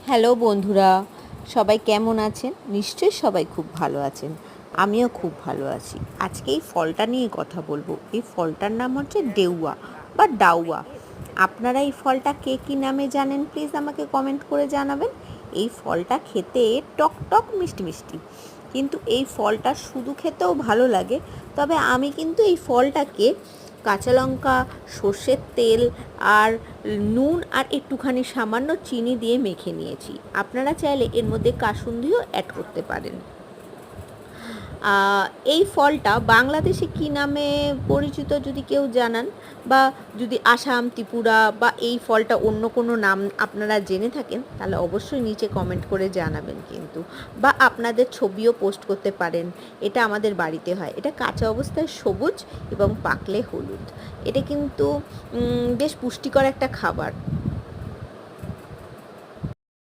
Hello বন্ধুরা, সবাই কেমন আছেন? নিশ্চয়ই সবাই খুব ভালো আছেন। আমিও খুব ভালো আছি। আজকে এই ফলটা নিয়ে কথা বলবো। এই ফলটার নাম হচ্ছে ডেউয়া বা ডাউয়া। আপনারা এই ফলটা কে কী নামে জানেন প্লিজ আমাকে কমেন্ট করে জানাবেন। এই ফলটা খেতে টক টক মিষ্টি মিষ্টি, কিন্তু এই ফলটা শুধু খেতেও ভালো লাগে। তবে আমি কিন্তু এই ফলটাকে কাঁচা লঙ্কা, সর্ষের তেল আর নুন আর একটুখানি সামান্য চিনি দিয়ে মেখে নিয়েছি। আপনারা চাইলে এর মধ্যে কাসুন্দিও অ্যাড করতে পারেন। এই ফলটা বাংলাদেশে কী নামে পরিচিত যদি কেউ জানান, বা যদি আসাম, ত্রিপুরা বা এই ফলটা অন্য কোনো নাম আপনারা জেনে থাকেন, তাহলে অবশ্যই নিচে কমেন্ট করে জানাবেন কিন্তু। বা আপনাদের ছবিও পোস্ট করতে পারেন। এটা আমাদের বাড়িতে হয়। এটা কাঁচা অবস্থায় সবুজ এবং পাকলে হলুদ। এটা কিন্তু বেশ পুষ্টিকর একটা খাবার।